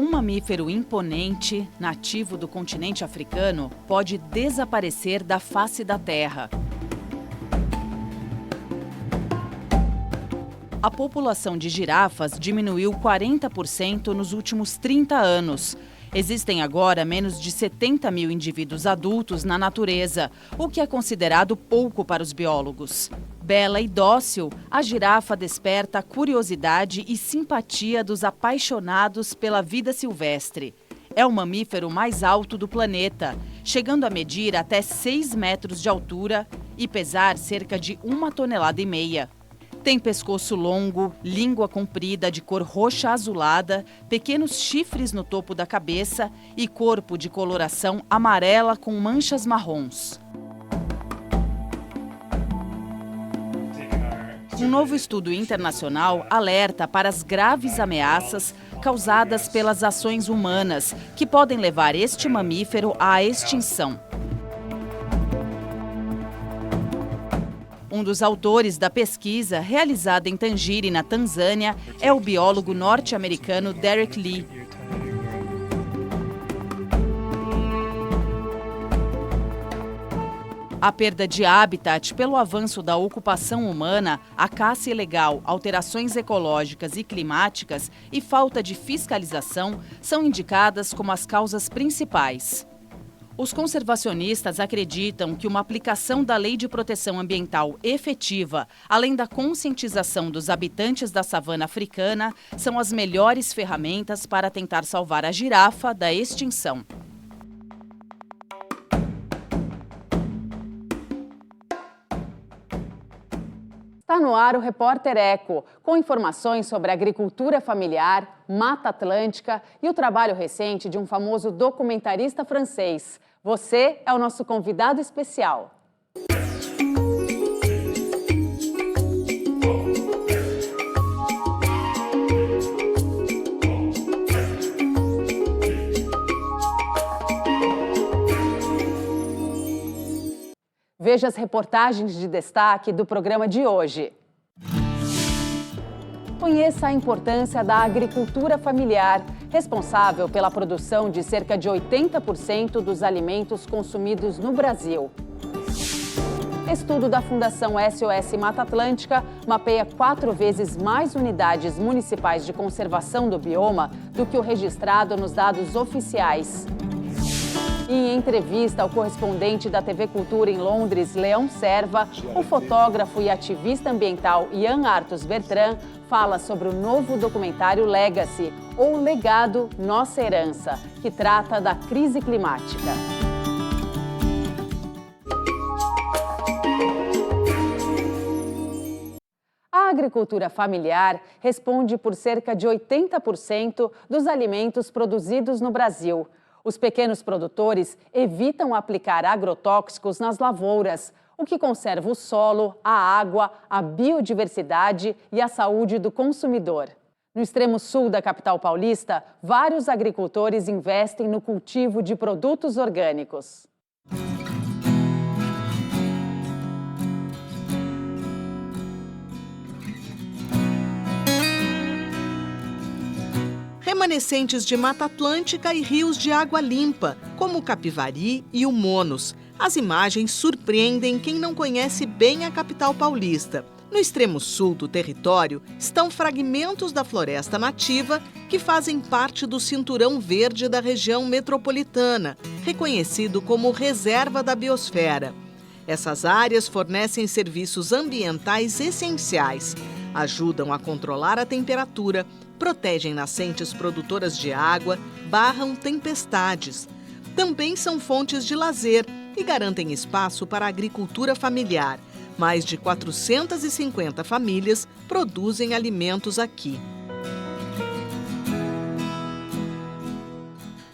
Um mamífero imponente, nativo do continente africano, pode desaparecer da face da Terra. A população de girafas diminuiu 40% nos últimos 30 anos. Existem agora menos de 70 mil indivíduos adultos na natureza, o que é considerado pouco para os biólogos. Bela e dócil, a girafa desperta a curiosidade e simpatia dos apaixonados pela vida silvestre. É o mamífero mais alto do planeta, chegando a medir até 6 metros de altura e pesar cerca de 1,5 toneladas. Tem pescoço longo, língua comprida de cor roxa azulada, pequenos chifres no topo da cabeça e corpo de coloração amarela com manchas marrons. Um novo estudo internacional alerta para as graves ameaças causadas pelas ações humanas, que podem levar este mamífero à extinção. Um dos autores da pesquisa, realizada em Tangiri, na Tanzânia, é o biólogo norte-americano Derek Lee. A perda de habitat pelo avanço da ocupação humana, a caça ilegal, alterações ecológicas e climáticas e falta de fiscalização são indicadas como as causas principais. Os conservacionistas acreditam que uma aplicação da Lei de Proteção Ambiental efetiva, além da conscientização dos habitantes da savana africana, são as melhores ferramentas para tentar salvar a girafa da extinção. Está no ar o Repórter Eco, com informações sobre agricultura familiar, Mata Atlântica e o trabalho recente de um famoso documentarista francês. Você é o nosso convidado especial. Veja as reportagens de destaque do programa de hoje. Conheça a importância da agricultura familiar, responsável pela produção de cerca de 80% dos alimentos consumidos no Brasil. Estudo da Fundação SOS Mata Atlântica mapeia 4 vezes mais unidades municipais de conservação do bioma do que o registrado nos dados oficiais. E em entrevista ao correspondente da TV Cultura em Londres, Leão Serva, o fotógrafo e ativista ambiental Ian Arthus Bertrand fala sobre o novo documentário Legacy, ou Legado, Nossa Herança, que trata da crise climática. A agricultura familiar responde por cerca de 80% dos alimentos produzidos no Brasil. Os pequenos produtores evitam aplicar agrotóxicos nas lavouras, o que conserva o solo, a água, a biodiversidade e a saúde do consumidor. No extremo sul da capital paulista, vários agricultores investem no cultivo de produtos orgânicos. Remanescentes de Mata Atlântica e rios de água limpa, como o Capivari e o Monos. As imagens surpreendem quem não conhece bem a capital paulista. No extremo sul do território estão fragmentos da floresta nativa que fazem parte do Cinturão Verde da região metropolitana, reconhecido como Reserva da Biosfera. Essas áreas fornecem serviços ambientais essenciais, ajudam a controlar a temperatura, protegem nascentes produtoras de água, barram tempestades. Também são fontes de lazer e garantem espaço para a agricultura familiar. Mais de 450 famílias produzem alimentos aqui.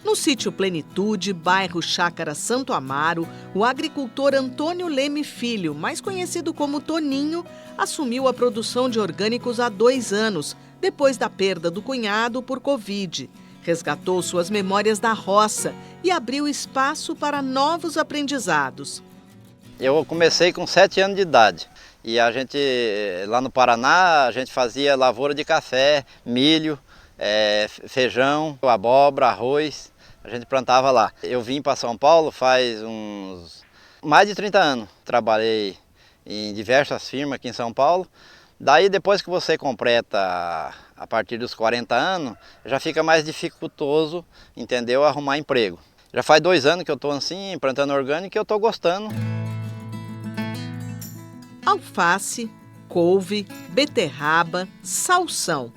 No sítio Plenitude, bairro Chácara Santo Amaro, o agricultor Antônio Leme Filho, mais conhecido como Toninho, assumiu a produção de orgânicos há 2 anos, depois da perda do cunhado por Covid. Resgatou suas memórias da roça e abriu espaço para novos aprendizados. Eu comecei com 7 anos de idade e a gente, lá no Paraná, a gente fazia lavoura de café, milho feijão, abóbora, arroz, a gente plantava lá. Eu vim para São Paulo faz mais de 30 anos. Trabalhei em diversas firmas aqui em São Paulo. Daí depois que você completa a partir dos 40 anos, já fica mais dificultoso, entendeu, arrumar emprego. Já faz 2 anos que eu estou assim, plantando orgânico e eu estou gostando. Alface, couve, beterraba, salsão.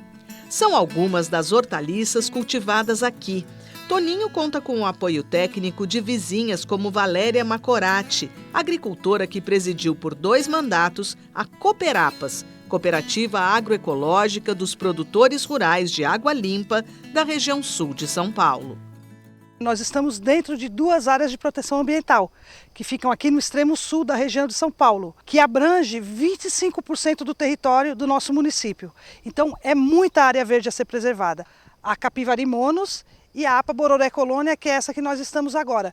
São algumas das hortaliças cultivadas aqui. Toninho conta com o apoio técnico de vizinhas como Valéria Macorati, agricultora que presidiu por 2 mandatos a Cooperapas, Cooperativa Agroecológica dos Produtores Rurais de Água Limpa da região sul de São Paulo. Nós estamos dentro de 2 áreas de proteção ambiental, que ficam aqui no extremo sul da região de São Paulo, que abrange 25% do território do nosso município. Então é muita área verde a ser preservada. A Capivari monos e a APA Bororé Colônia, que é essa que nós estamos agora.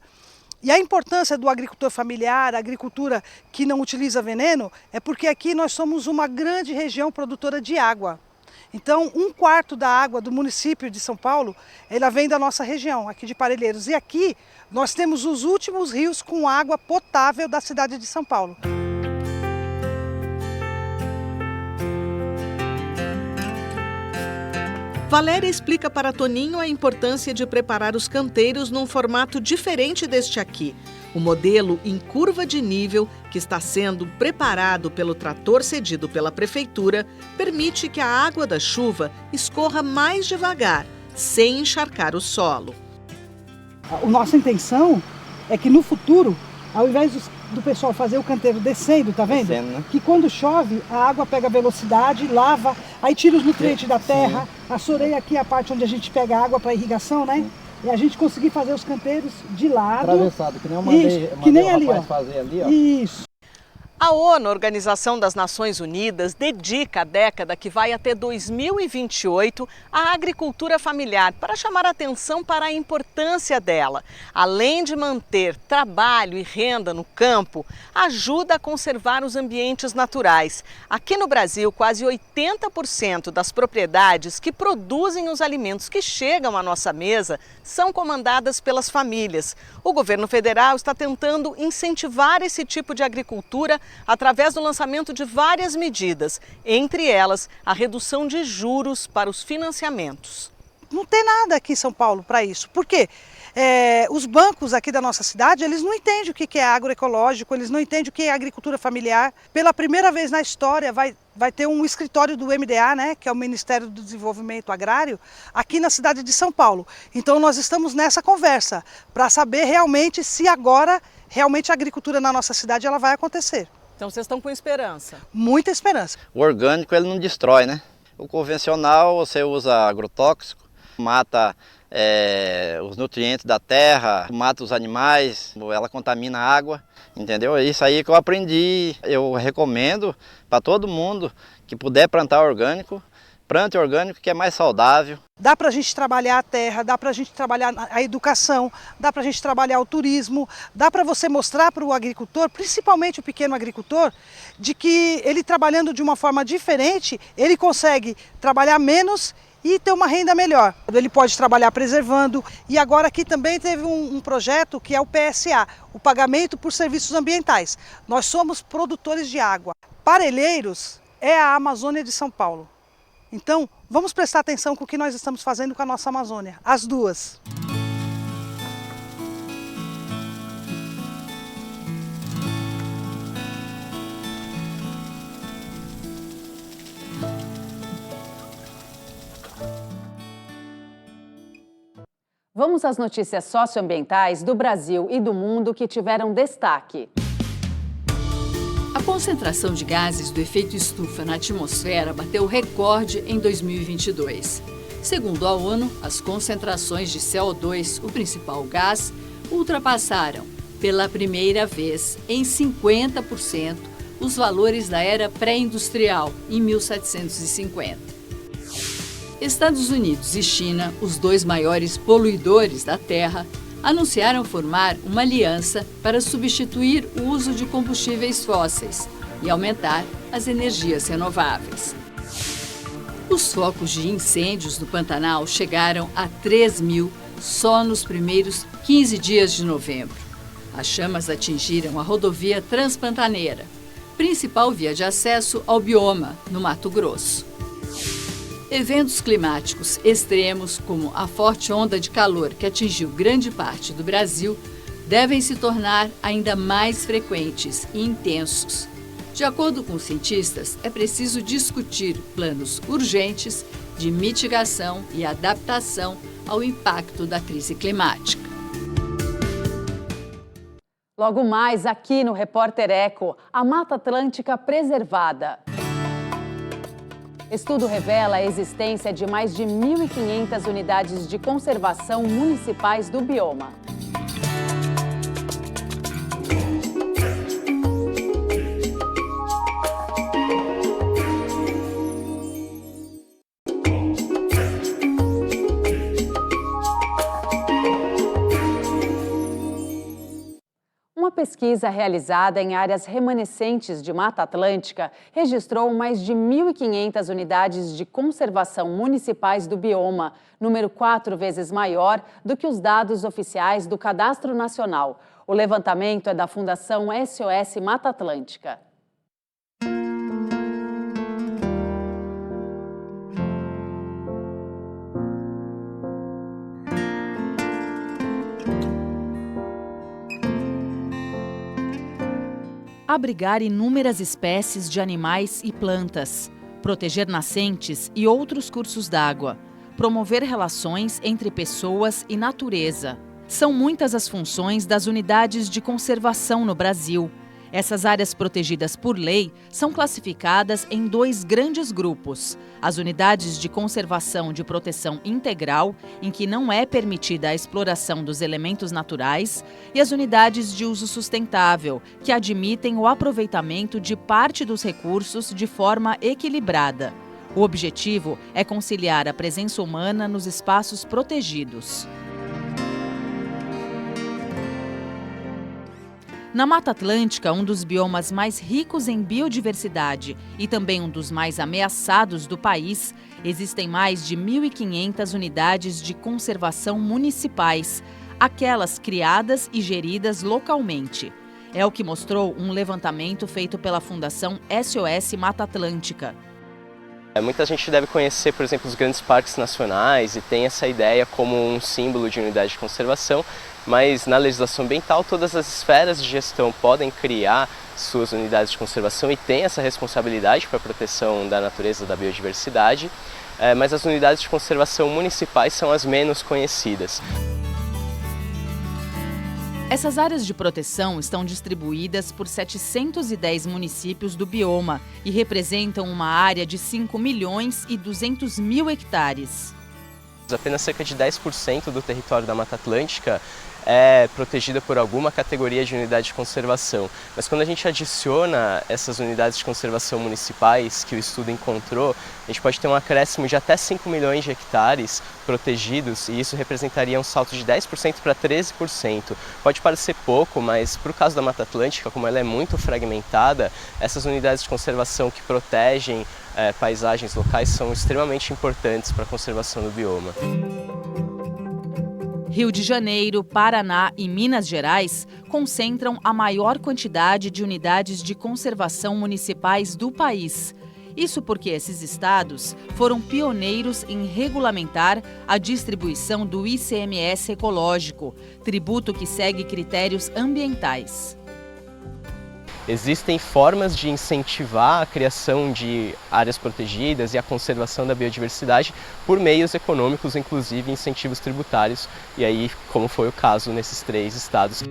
E a importância do agricultor familiar, a agricultura que não utiliza veneno, é porque aqui nós somos uma grande região produtora de água. Então, 1/4 da água do município de São Paulo, ela vem da nossa região, aqui de Parelheiros. E aqui nós temos os últimos rios com água potável da cidade de São Paulo. Valéria explica para Toninho a importância de preparar os canteiros num formato diferente deste aqui. O modelo em curva de nível, que está sendo preparado pelo trator cedido pela prefeitura, permite que a água da chuva escorra mais devagar, sem encharcar o solo. A nossa intenção é que no futuro, ao invés do pessoal fazer o canteiro descendo, tá vendo? Descendo, né? Que quando chove, a água pega velocidade, lava, aí tira os nutrientes da terra, assoreia aqui a parte onde a gente pega a água para irrigação, né? Sim. E a gente conseguir fazer os canteiros de lado. Atravessado, que nem eu mandei ali, ó. Fazer ali, ó. Isso. A ONU, Organização das Nações Unidas, dedica a década que vai até 2028 à agricultura familiar para chamar atenção para a importância dela. Além de manter trabalho e renda no campo, ajuda a conservar os ambientes naturais. Aqui no Brasil, quase 80% das propriedades que produzem os alimentos que chegam à nossa mesa são comandadas pelas famílias. O governo federal está tentando incentivar esse tipo de agricultura através do lançamento de várias medidas, entre elas a redução de juros para os financiamentos. Não tem nada aqui em São Paulo para isso. Por quê? Os bancos aqui da nossa cidade, eles não entendem o que é agroecológico, eles não entendem o que é agricultura familiar. Pela primeira vez na história vai ter um escritório do MDA, né, que é o Ministério do Desenvolvimento Agrário, aqui na cidade de São Paulo. Então nós estamos nessa conversa para saber realmente se agora realmente a agricultura na nossa cidade ela vai acontecer. Então vocês estão com esperança? Muita esperança. O orgânico ele não destrói, né? O convencional você usa agrotóxico, mata os nutrientes da terra, mata os animais, ela contamina a água, entendeu? É isso aí que eu aprendi. Eu recomendo para todo mundo que puder plantar orgânico, plante orgânico, que é mais saudável. Dá para a gente trabalhar a terra, dá para a gente trabalhar a educação, dá para a gente trabalhar o turismo, dá para você mostrar para o agricultor, principalmente o pequeno agricultor, de que ele trabalhando de uma forma diferente, ele consegue trabalhar menos e ter uma renda melhor. Ele pode trabalhar preservando. E agora aqui também teve um projeto que é o PSA, o Pagamento por Serviços Ambientais. Nós somos produtores de água. Parelheiros é a Amazônia de São Paulo. Então, vamos prestar atenção com o que nós estamos fazendo com a nossa Amazônia, as duas. Vamos às notícias socioambientais do Brasil e do mundo que tiveram destaque. A concentração de gases do efeito estufa na atmosfera bateu recorde em 2022. Segundo a ONU, as concentrações de CO2, o principal gás, ultrapassaram, pela primeira vez em 50%, os valores da era pré-industrial, em 1750. Estados Unidos e China, os 2 maiores poluidores da Terra, anunciaram formar uma aliança para substituir o uso de combustíveis fósseis e aumentar as energias renováveis. Os focos de incêndios no Pantanal chegaram a 3.000 só nos primeiros 15 dias de novembro. As chamas atingiram a rodovia Transpantaneira, principal via de acesso ao bioma, no Mato Grosso. Eventos climáticos extremos, como a forte onda de calor que atingiu grande parte do Brasil, devem se tornar ainda mais frequentes e intensos. De acordo com os cientistas, é preciso discutir planos urgentes de mitigação e adaptação ao impacto da crise climática. Logo mais, aqui no Repórter Eco, a Mata Atlântica preservada. Estudo revela a existência de mais de 1.500 unidades de conservação municipais do bioma. Uma pesquisa realizada em áreas remanescentes de Mata Atlântica registrou mais de 1.500 unidades de conservação municipais do bioma, número 4 vezes maior do que os dados oficiais do Cadastro Nacional. O levantamento é da Fundação SOS Mata Atlântica. Abrigar inúmeras espécies de animais e plantas, proteger nascentes e outros cursos d'água, promover relações entre pessoas e natureza. São muitas as funções das unidades de conservação no Brasil. Essas áreas protegidas por lei são classificadas em 2 grandes grupos: as unidades de conservação de proteção integral, em que não é permitida a exploração dos elementos naturais, e as unidades de uso sustentável, que admitem o aproveitamento de parte dos recursos de forma equilibrada. O objetivo é conciliar a presença humana nos espaços protegidos. Na Mata Atlântica, um dos biomas mais ricos em biodiversidade e também um dos mais ameaçados do país, existem mais de 1.500 unidades de conservação municipais, aquelas criadas e geridas localmente. É o que mostrou um levantamento feito pela Fundação SOS Mata Atlântica. Muita gente deve conhecer, por exemplo, os grandes parques nacionais e tem essa ideia como um símbolo de unidade de conservação, mas na legislação ambiental todas as esferas de gestão podem criar suas unidades de conservação e têm essa responsabilidade para a proteção da natureza e da biodiversidade, mas as unidades de conservação municipais são as menos conhecidas. Essas áreas de proteção estão distribuídas por 710 municípios do bioma e representam uma área de 5.200.000 hectares. Apenas cerca de 10% do território da Mata Atlântica é protegida por alguma categoria de unidade de conservação. Mas quando a gente adiciona essas unidades de conservação municipais que o estudo encontrou, a gente pode ter um acréscimo de até 5 milhões de hectares protegidos e isso representaria um salto de 10% para 13%. Pode parecer pouco, mas para o caso da Mata Atlântica, como ela é muito fragmentada, essas unidades de conservação que protegem paisagens locais são extremamente importantes para a conservação do bioma. Rio de Janeiro, Paraná e Minas Gerais concentram a maior quantidade de unidades de conservação municipais do país. Isso porque esses estados foram pioneiros em regulamentar a distribuição do ICMS ecológico, tributo que segue critérios ambientais. Existem formas de incentivar a criação de áreas protegidas e a conservação da biodiversidade por meios econômicos, inclusive incentivos tributários, e aí, como foi o caso nesses 3 estados.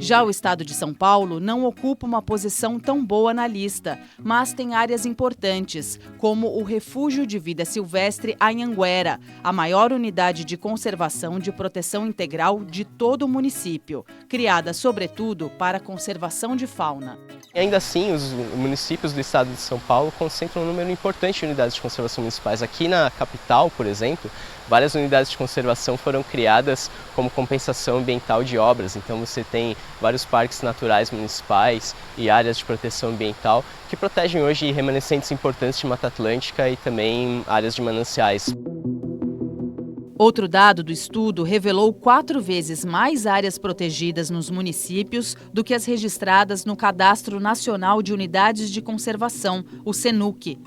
Já o estado de São Paulo não ocupa uma posição tão boa na lista, mas tem áreas importantes, como o Refúgio de Vida Silvestre Anhanguera, a maior unidade de conservação de proteção integral de todo o município, criada sobretudo para a conservação de fauna. E ainda assim, os municípios do estado de São Paulo concentram um número importante de unidades de conservação municipais. Aqui na capital, por exemplo, várias unidades de conservação foram criadas como compensação ambiental de obras. Então você tem vários parques naturais municipais e áreas de proteção ambiental que protegem hoje remanescentes importantes de Mata Atlântica e também áreas de mananciais. Outro dado do estudo revelou 4 vezes mais áreas protegidas nos municípios do que as registradas no Cadastro Nacional de Unidades de Conservação, o CNUC.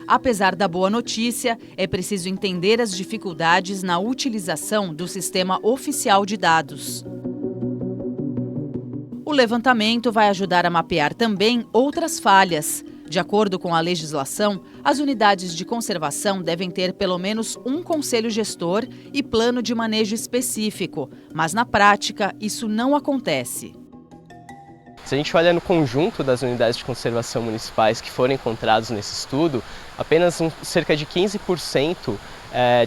Apesar da boa notícia, é preciso entender as dificuldades na utilização do Sistema Oficial de Dados. O levantamento vai ajudar a mapear também outras falhas. De acordo com a legislação, as unidades de conservação devem ter pelo menos um conselho gestor e plano de manejo específico, mas na prática isso não acontece. Se a gente olha no conjunto das unidades de conservação municipais que foram encontrados nesse estudo, apenas cerca de 15%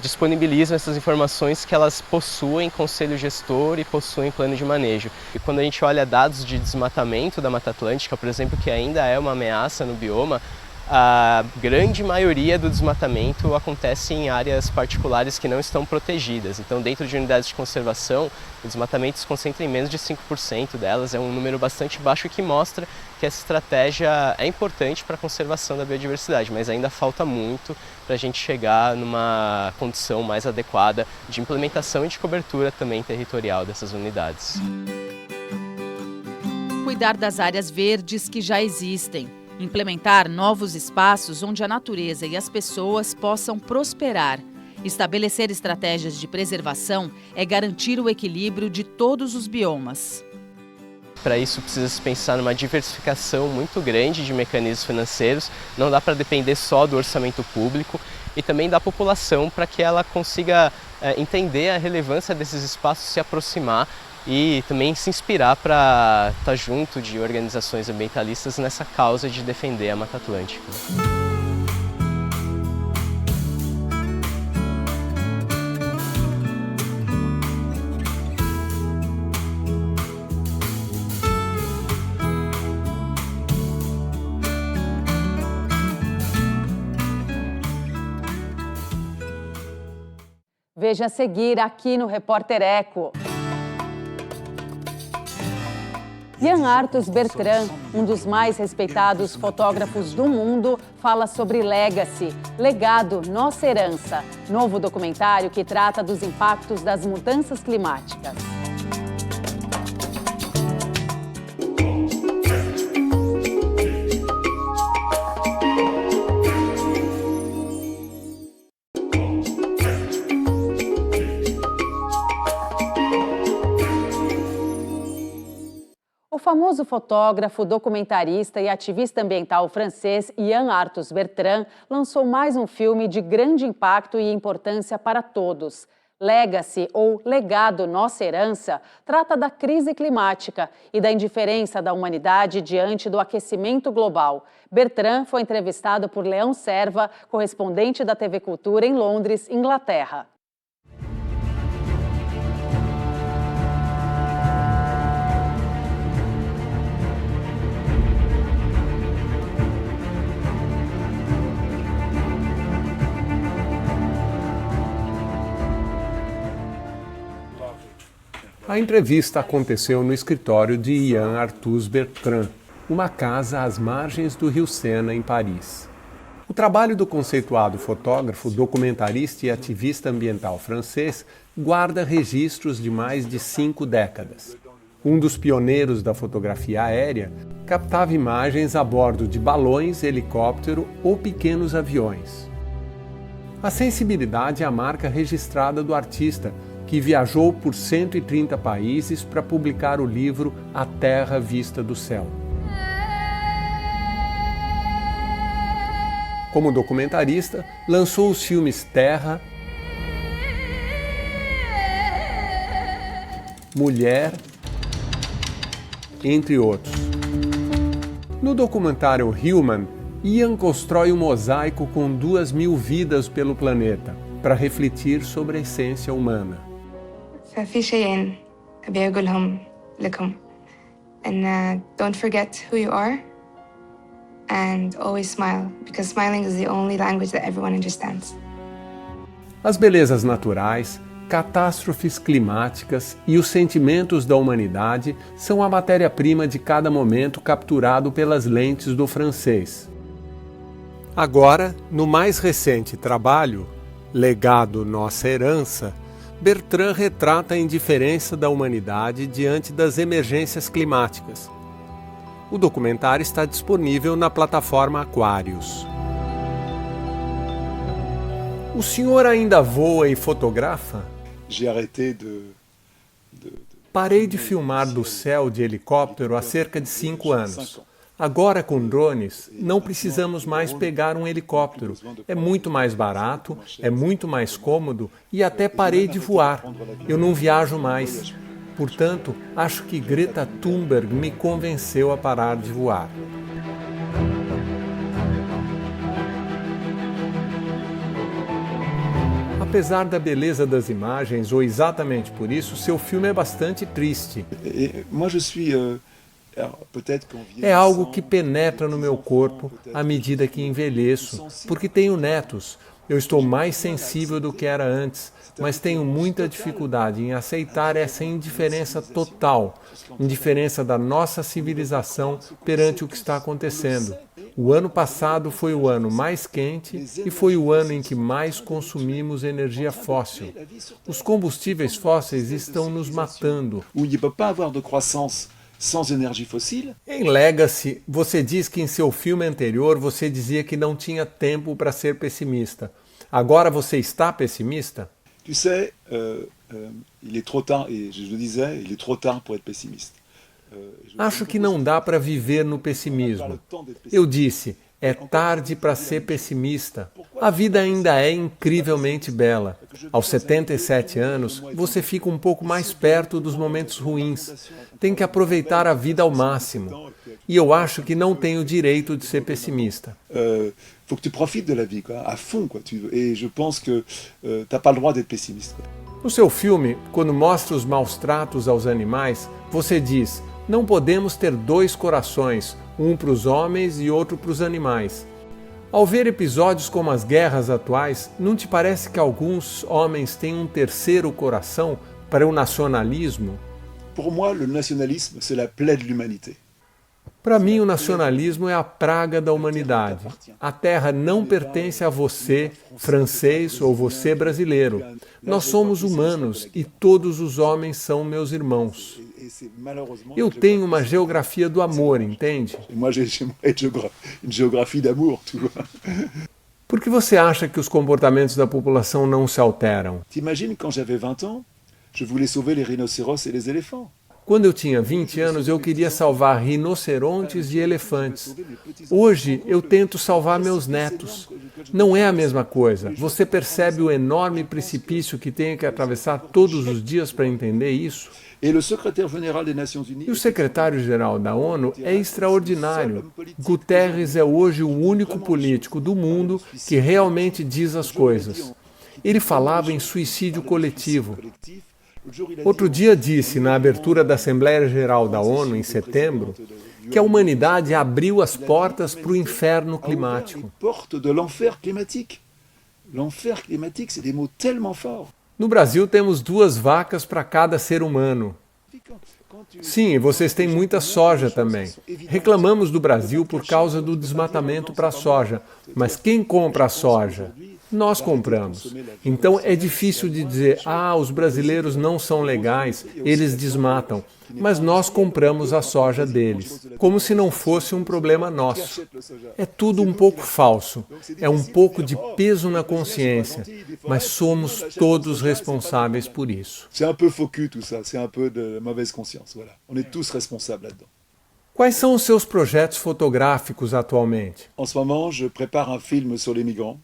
disponibilizam essas informações que elas possuem conselho gestor e possuem plano de manejo. E quando a gente olha dados de desmatamento da Mata Atlântica, por exemplo, que ainda é uma ameaça no bioma, a grande maioria do desmatamento acontece em áreas particulares que não estão protegidas. Então, dentro de unidades de conservação, o desmatamento se concentra em menos de 5% delas. É um número bastante baixo que mostra que essa estratégia é importante para a conservação da biodiversidade, mas ainda falta muito para a gente chegar numa condição mais adequada de implementação e de cobertura também territorial dessas unidades. Cuidar das áreas verdes que já existem. Implementar novos espaços onde a natureza e as pessoas possam prosperar. Estabelecer estratégias de preservação é garantir o equilíbrio de todos os biomas. Para isso precisa se pensar numa diversificação muito grande de mecanismos financeiros, não dá para depender só do orçamento público e também da população para que ela consiga entender a relevância desses espaços, se aproximar e também se inspirar para estar junto de organizações ambientalistas nessa causa de defender a Mata Atlântica. Veja a seguir aqui no Repórter Eco. Jean Arthus Bertrand, um dos mais respeitados fotógrafos do mundo, fala sobre Legacy, Legado, Nossa Herança, novo documentário que trata dos impactos das mudanças climáticas. O famoso fotógrafo, documentarista e ativista ambiental francês Jean Arthus Bertrand lançou mais um filme de grande impacto e importância para todos. Legacy, ou Legado, Nossa Herança, trata da crise climática e da indiferença da humanidade diante do aquecimento global. Bertrand foi entrevistado por Leão Serva, correspondente da TV Cultura em Londres, Inglaterra. A entrevista aconteceu no escritório de Jean Arthus Bertrand, uma casa às margens do rio Sena, em Paris. O trabalho do conceituado fotógrafo, documentarista e ativista ambiental francês guarda registros de mais de 5 décadas. Um dos pioneiros da fotografia aérea, captava imagens a bordo de balões, helicóptero ou pequenos aviões. A sensibilidade é a marca registrada do artista, que viajou por 130 países para publicar o livro A Terra Vista do Céu. Como documentarista, lançou os filmes Terra, Mulher, entre outros. No documentário Human, Ian constrói um mosaico com 2.000 vidas pelo planeta, para refletir sobre a essência humana. ففي شيئين أبي أقولهم لكم، and don't forget who you are and always smile, because smiling is the only language that everyone understands. As belezas naturais, catástrofes climáticas e os sentimentos da humanidade são a matéria-prima de cada momento capturado pelas lentes do francês. Agora, no mais recente trabalho, Legado Nossa Herança, Bertrand retrata a indiferença da humanidade diante das emergências climáticas. O documentário está disponível na plataforma Aquarius. O senhor ainda voa e fotografa? Parei de filmar do céu de helicóptero há cerca de 5 anos. Agora, com drones, não precisamos mais pegar um helicóptero. É muito mais barato, é muito mais cômodo e até parei de voar. Eu não viajo mais. Portanto, acho que Greta Thunberg me convenceu a parar de voar. Apesar da beleza das imagens, ou exatamente por isso, seu filme é bastante triste. É algo que penetra no meu corpo à medida que envelheço, porque tenho netos. Eu estou mais sensível do que era antes, mas tenho muita dificuldade em aceitar essa indiferença total, indiferença da nossa civilização perante o que está acontecendo. O ano passado foi o ano mais quente e foi o ano em que mais consumimos energia fóssil. Os combustíveis fósseis estão nos matando. Em Legacy, você diz que em seu filme anterior você dizia que não tinha tempo para ser pessimista. Agora você está pessimista? Tu sais, il est trop tard, et je le disais, il est trop tard pour être pessimiste. Acho que não dá para viver no pessimismo. Eu disse, é tarde para ser pessimista. A vida ainda é incrivelmente bela. Aos 77 anos, você fica um pouco mais perto dos momentos ruins. Tem que aproveitar a vida ao máximo. E eu acho que não tenho o direito de ser pessimista. Faut que tu profites de la vie, quoi, à fond, quoi. Et je pense que t'as pas le droit d'être pessimiste, quoi. No seu filme, quando mostra os maus tratos aos animais, você diz: não podemos ter 2 corações, um para os homens e outro para os animais. Ao ver episódios como as guerras atuais, não te parece que alguns homens têm um terceiro coração para o nacionalismo? Pour moi, le nationalisme, c'est la plaie de l'humanité. Para mim, o nacionalismo é a praga da humanidade. A terra não pertence a você, francês, ou você, brasileiro. Nós somos humanos e todos os homens são meus irmãos. Eu tenho uma geografia do amor, entende? Por que você acha que os comportamentos da população não se alteram? T'imagines, quand j'avais 20 ans, je voulais sauver les rhinocéros et les éléphants. Quando eu tinha 20 anos, eu queria salvar rinocerontes e elefantes. Hoje, eu tento salvar meus netos. Não é a mesma coisa. Você percebe o enorme precipício que tenho que atravessar todos os dias para entender isso? E o secretário-geral da ONU é extraordinário. Guterres é hoje o único político do mundo que realmente diz as coisas. Ele falava em suicídio coletivo. Outro dia disse, na abertura da Assembleia Geral da ONU, em setembro, que a humanidade abriu as portas para o inferno climático. No Brasil, temos 2 vacas para cada ser humano. Sim, vocês têm muita soja também. Reclamamos do Brasil por causa do desmatamento para a soja. Mas quem compra a soja? Nós compramos. Então é difícil de dizer, os brasileiros não são legais, eles desmatam. Mas nós compramos a soja deles, como se não fosse um problema nosso. É tudo um pouco falso, é um pouco de peso na consciência, mas somos todos responsáveis por isso. C'est un peu faux cul tout ça, c'est un peu de mauvaise conscience, voilà. On est tous responsables là-dedans. Quais são os seus projetos fotográficos atualmente? En ce moment, je prépare un film sur les migrants.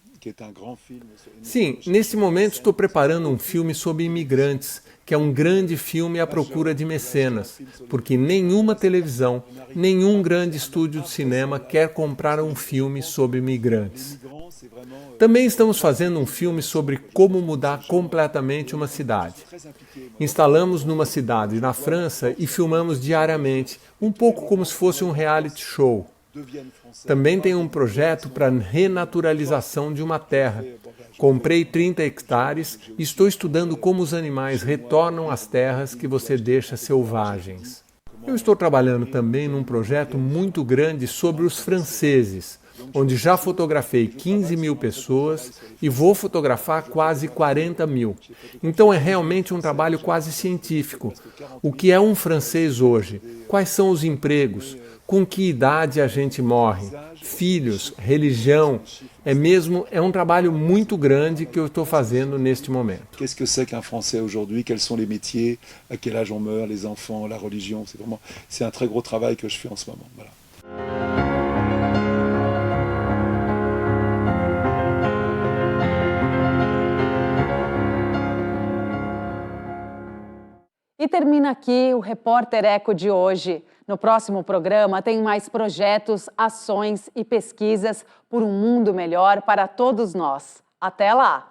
Sim, nesse momento estou preparando um filme sobre imigrantes, que é um grande filme à procura de mecenas, porque nenhuma televisão, nenhum grande estúdio de cinema quer comprar um filme sobre imigrantes. Também estamos fazendo um filme sobre como mudar completamente uma cidade. Instalamos numa cidade na França e filmamos diariamente, um pouco como se fosse um reality show. Também tenho um projeto para renaturalização de uma terra. Comprei 30 hectares e estou estudando como os animais retornam às terras que você deixa selvagens. Eu estou trabalhando também num projeto muito grande sobre os franceses, onde já fotografei 15 mil pessoas e vou fotografar quase 40 mil. Então é realmente um trabalho quase científico. O que é um francês hoje? Quais são os empregos? Com que idade a gente morre? Filhos, religião, é um trabalho muito grande que eu estou fazendo neste momento. Qu'est-ce que c'est qu'un Français aujourd'hui? Quels sont les métiers? À quel âge on meurt? Les enfants, la religion? C'est un très gros travail que je fais en ce moment. Voilà. E termina aqui o Repórter Eco de hoje. No próximo programa tem mais projetos, ações e pesquisas por um mundo melhor para todos nós. Até lá!